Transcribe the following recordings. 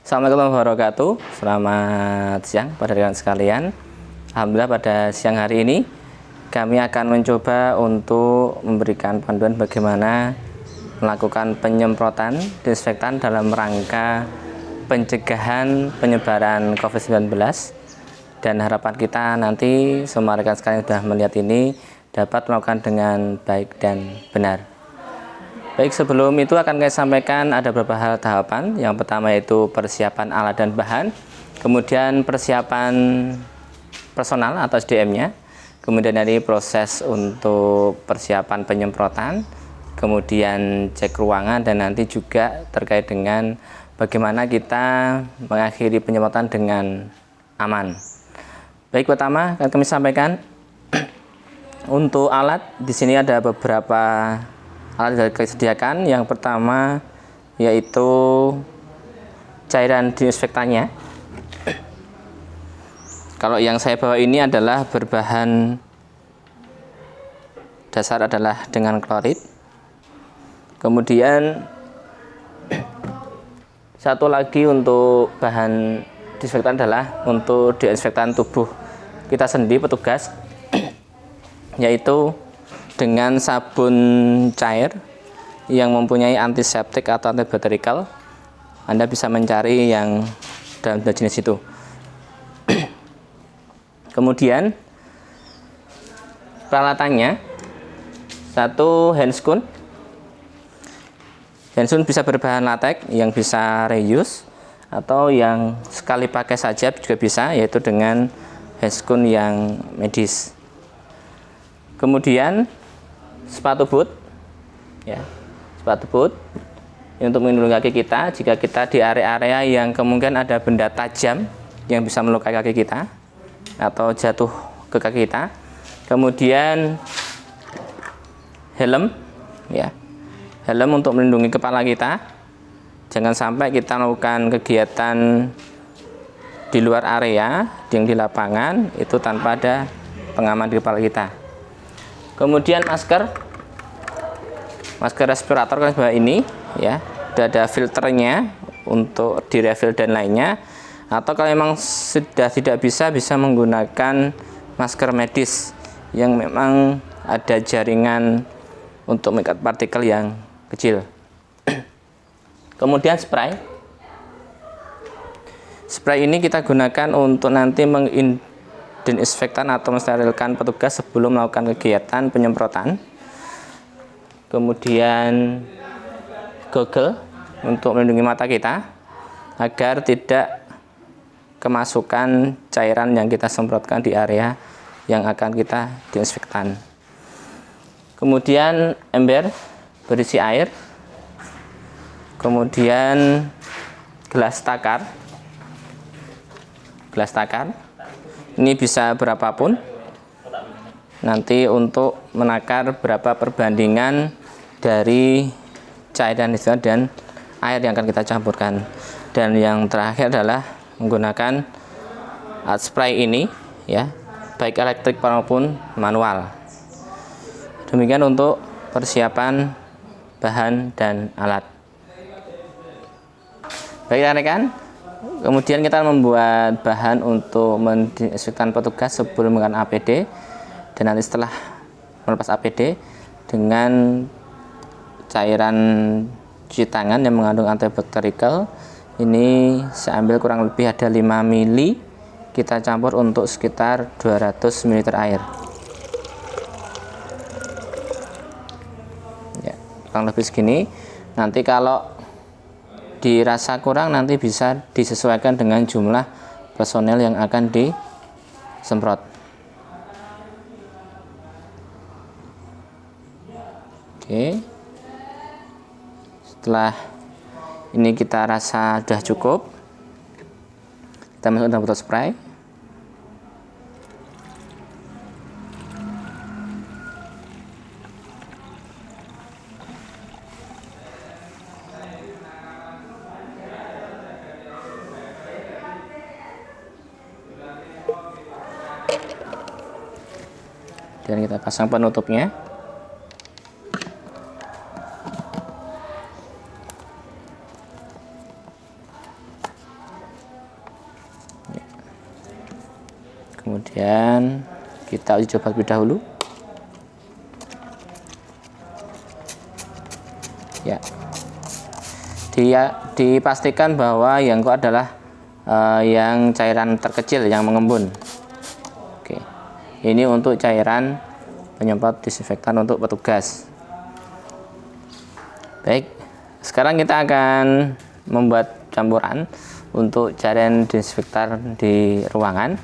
Assalamualaikum warahmatullahi wabarakatuh. Selamat siang pada rekan sekalian. Alhamdulillah pada siang hari ini kami akan mencoba untuk memberikan panduan bagaimana melakukan penyemprotan disinfektan dalam rangka pencegahan penyebaran COVID-19, dan harapan kita nanti semua rekan sekalian sudah melihat ini dapat melakukan dengan baik dan benar. Baik, sebelum itu akan saya sampaikan ada beberapa hal tahapan. Yang pertama yaitu persiapan alat dan bahan, kemudian persiapan personal atau SDM-nya, kemudian dari proses untuk persiapan penyemprotan, kemudian cek ruangan, dan nanti juga terkait dengan bagaimana kita mengakhiri penyemprotan dengan aman. Baik, pertama akan kami sampaikan untuk alat. Di sini ada beberapa alat yang disediakan. Yang pertama yaitu cairan disinfektannya. Kalau yang saya bawa ini adalah berbahan dasar adalah dengan klorid. Kemudian satu lagi untuk bahan disinfektan adalah untuk disinfektan tubuh kita sendiri petugas, yaitu dengan sabun cair yang mempunyai antiseptik atau antibakterial. Anda bisa mencari yang dalam jenis itu. Kemudian peralatannya, satu handscoon. Handscoon bisa berbahan latex yang bisa reuse atau yang sekali pakai saja juga bisa, yaitu dengan handscoon yang medis. Kemudian sepatu boot, ya, sepatu boot untuk melindungi kaki kita jika kita di area-area yang kemungkinan ada benda tajam yang bisa melukai kaki kita atau jatuh ke kaki kita. Kemudian helm, ya, helm untuk melindungi kepala kita. Jangan sampai kita melakukan kegiatan di luar area yang di lapangan itu tanpa ada pengaman di kepala kita. Kemudian masker respirator kan seperti ini, ya, sudah ada filternya untuk di refill dan lainnya. Atau kalau memang sudah tidak bisa menggunakan masker medis yang memang ada jaringan untuk mengikat partikel yang kecil. Kemudian spray ini kita gunakan untuk nanti mendisinfektan atau mensterilkan petugas sebelum melakukan kegiatan penyemprotan. Kemudian goggle untuk melindungi mata kita agar tidak kemasukan cairan yang kita semprotkan di area yang akan kita disinfektan. Kemudian ember berisi air. Kemudian gelas takar. Ini bisa berapapun. Nanti untuk menakar berapa perbandingan dari cairan itu dan air yang akan kita campurkan. Dan yang terakhir adalah menggunakan alat spray ini, ya, baik elektrik maupun manual. Demikian untuk persiapan bahan dan alat. Baik rekan, kemudian kita membuat bahan untuk mendisinfektan petugas sebelum menggunakan APD, dan nanti setelah melepas APD dengan cairan cuci tangan yang mengandung antibakterial. Ini saya ambil kurang lebih ada 5 ml, kita campur untuk sekitar 200 ml air, ya, kurang lebih segini. Nanti kalau dirasa kurang nanti bisa disesuaikan dengan jumlah personel yang akan disemprot. Oke, setelah ini kita rasa sudah cukup, kita masukkan dalam botol spray. Dan kita pasang penutupnya. Kemudian kita uji coba terlebih dahulu. Ya, dipastikan bahwa yang kok adalah yang cairan terkecil yang mengembun. Oke, ini untuk cairan penyemprot disinfektan untuk petugas. Baik, sekarang kita akan membuat campuran untuk cairan disinfektan di ruangan.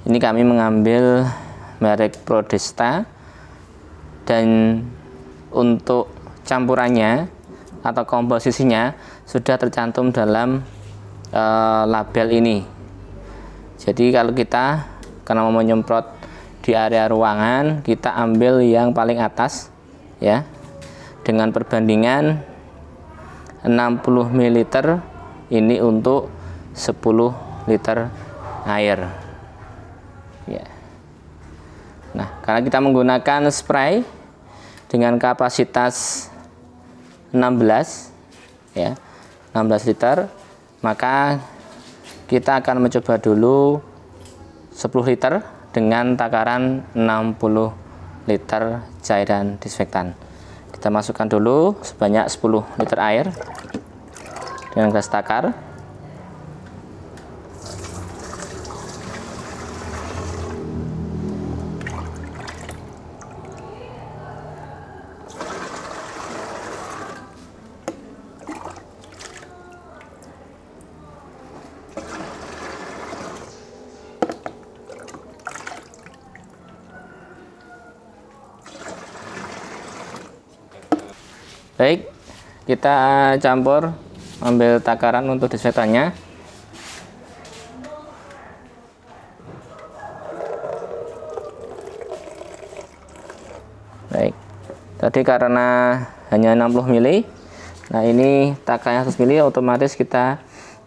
Ini kami mengambil merek Prodesta, dan untuk campurannya atau komposisinya sudah tercantum dalam label ini. Jadi kalau kita karena mau menyemprot di area ruangan, kita ambil yang paling atas ya, dengan perbandingan 60 ml ini untuk 10 liter air ya. Nah, karena kita menggunakan spray dengan kapasitas 16 ya, 16 liter, maka kita akan mencoba dulu 10 liter dengan takaran 60 liter cairan disinfektan. Kita masukkan dulu sebanyak 10 liter air dengan gelas takar. Baik, kita campur, ambil takaran untuk disinfektannya. Baik, tadi karena hanya 60 ml, nah ini takarannya 100 ml, otomatis kita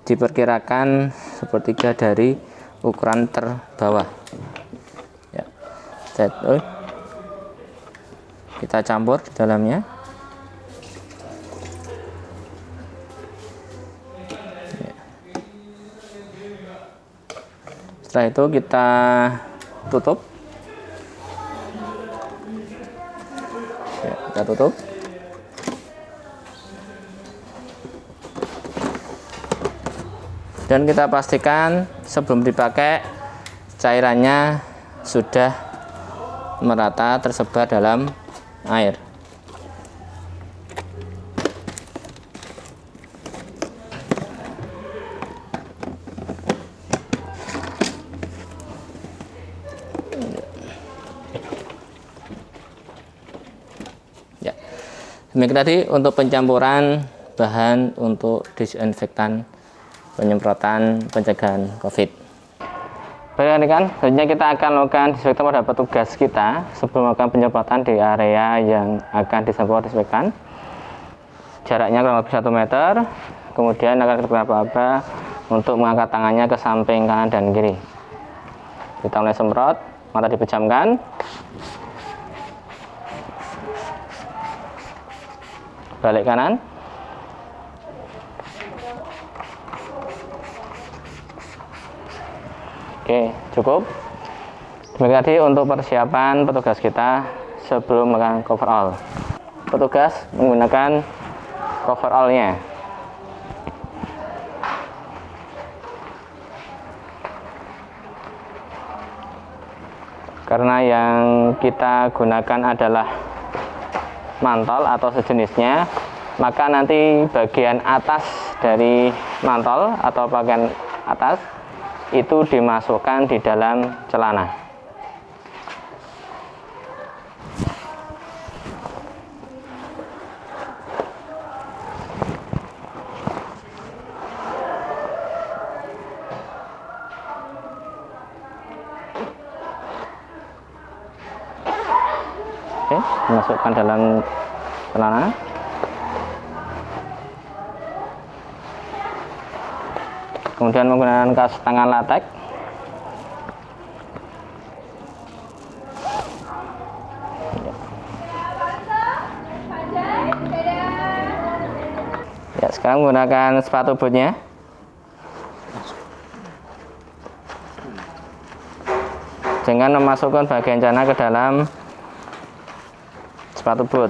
diperkirakan sepertiga dari ukuran terbawah ya. Kita campur di dalamnya. Setelah itu kita tutup ya, kita tutup. Dan kita pastikan sebelum dipakai cairannya sudah merata tersebar dalam air. Demikian tadi untuk pencampuran bahan untuk disinfektan penyemprotan pencegahan COVID. Baik kan, selanjutnya kita akan melakukan disinfektan pada petugas kita sebelum melakukan penyemprotan di area yang akan disemprot disinfektan. Jaraknya kurang lebih 1 meter. Kemudian akan kita aba untuk mengangkat tangannya ke samping kanan dan kiri. Kita mulai semprot, mata dipejamkan. Balik kanan. Oke, cukup. Demikian tadi untuk persiapan petugas kita sebelum melakukan coverall. Petugas menggunakan coverallnya. Karena yang kita gunakan adalah mantol atau sejenisnya, maka nanti bagian atas dari mantol atau bagian atas itu dimasukkan di dalam celana. Oke, dimasukkan dalam celana. Kemudian menggunakan kaos tangan latex. Ya, sekarang menggunakan sepatu bootnya. dengan memasukkan bagian celana ke dalam sepatu boot.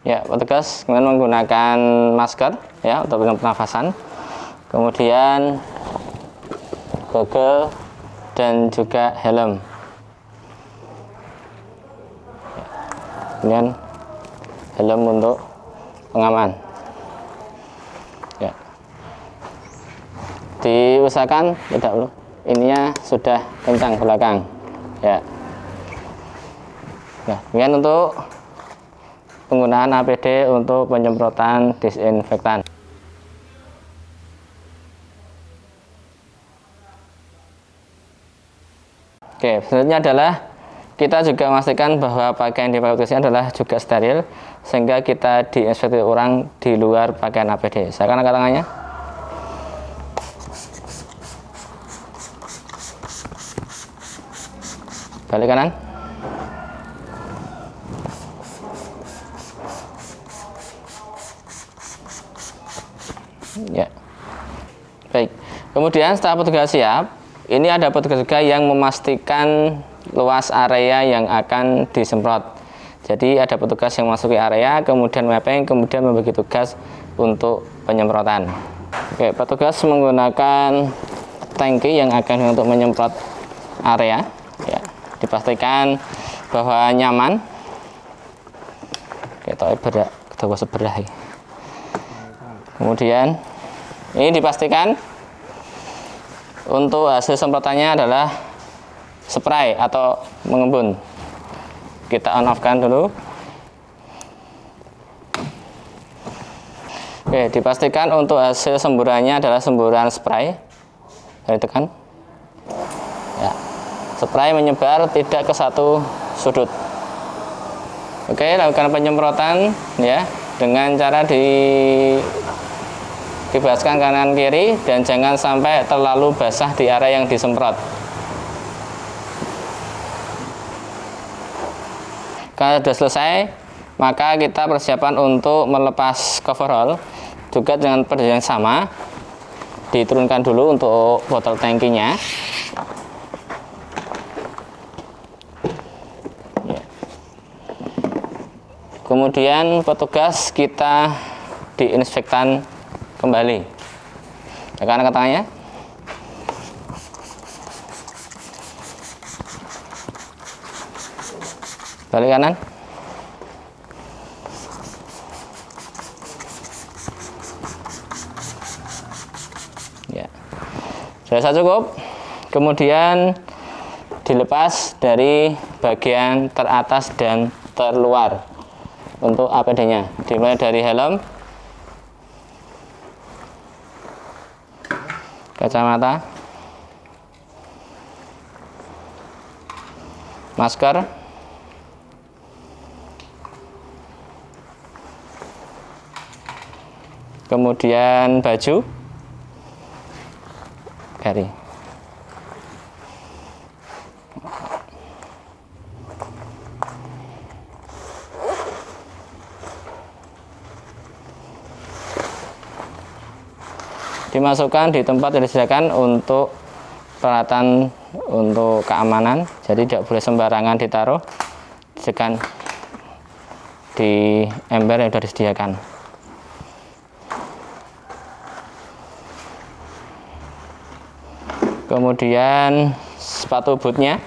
Ya, petugas kemudian menggunakan masker ya untuk pernafasan, kemudian goggle dan juga helm. Kemudian helm untuk pengaman. Ya. Diusahakan tidak perlu. Ininya sudah kencang belakang. Ya. Nah, kemudian untuk penggunaan APD untuk penyemprotan disinfektan. Oke, selanjutnya adalah kita juga memastikan bahwa pakaian di petugas adalah juga steril, sehingga kita diinspeksi orang di luar pakaian APD. Saya akan angkat tangannya. Balik kanan. Ya, baik. Kemudian setelah petugas siap, ini ada petugas juga yang memastikan luas area yang akan disemprot. Jadi ada petugas yang masuki area, kemudian mapping, kemudian membagi tugas untuk penyemprotan. Oke, petugas menggunakan tangki yang akan untuk menyemprot area. Ya, dipastikan bahwa nyaman. Oke, berak, kita sebelah. Kemudian ini dipastikan untuk hasil semprotannya adalah spray atau mengembun. Kita on off-kan dulu. Oke, dipastikan untuk hasil semburannya adalah semburan spray. Dari tekan. Ya. Spray menyebar tidak ke satu sudut. Oke, lakukan penyemprotan ya dengan cara dibebaskan kanan kiri dan jangan sampai terlalu basah di area yang disemprot. Kalau sudah selesai, maka kita persiapan untuk melepas coverall juga dengan pada yang sama. Diturunkan dulu untuk botol tangkinya. Kemudian petugas kita diinspektan kembali. Tekan ke tangannya. Balik kanan. Ya. Sudah cukup. Kemudian dilepas dari bagian teratas dan terluar untuk APD-nya. Dimulai dari helm, kacamata, masker, kemudian baju, garis. Dimasukkan di tempat yang disediakan untuk peralatan untuk keamanan, jadi tidak boleh sembarangan ditaruh, disediakan di ember yang sudah disediakan. Kemudian sepatu bootnya,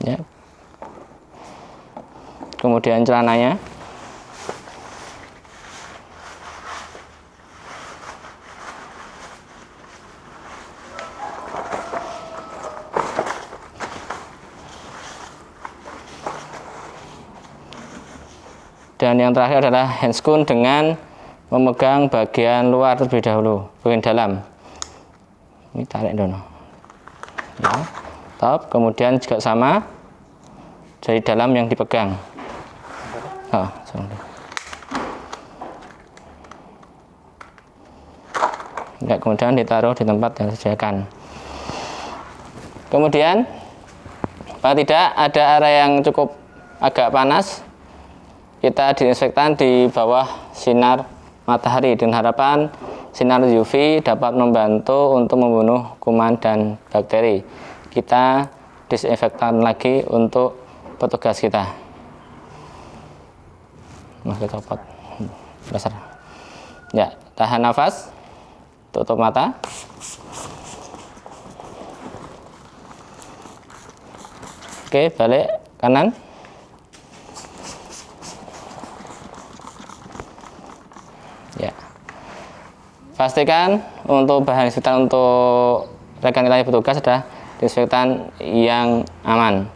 ya. Kemudian celananya, dan yang terakhir adalah handscoon dengan memegang bagian luar terlebih dahulu, bagian dalam. Ini tarik dulu. Ya, top. Kemudian juga sama dari dalam yang dipegang. Oh, kemudian ditaruh di tempat yang disediakan. Kemudian apabila tidak ada area yang cukup agak panas, kita disinfektan di bawah sinar matahari dengan harapan sinar UV dapat membantu untuk membunuh kuman dan bakteri. Kita disinfektan lagi untuk petugas kita. Kita copot besar. Ya, tahan nafas, tutup mata. Oke, balik kanan. Ya, pastikan untuk bahan disinfektan untuk rekan kita yang bertugas adalah disinfektan yang aman.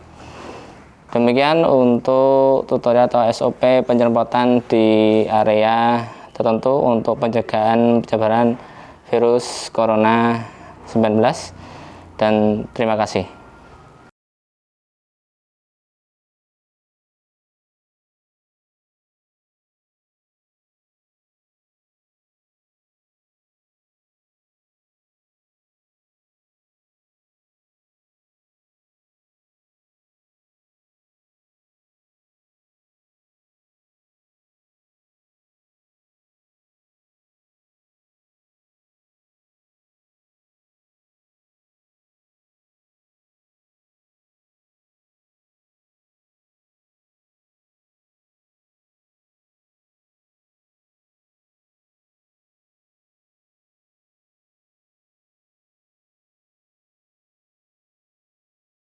Demikian untuk tutorial atau SOP penyemprotan di area tertentu untuk pencegahan penyebaran virus corona 19, dan terima kasih.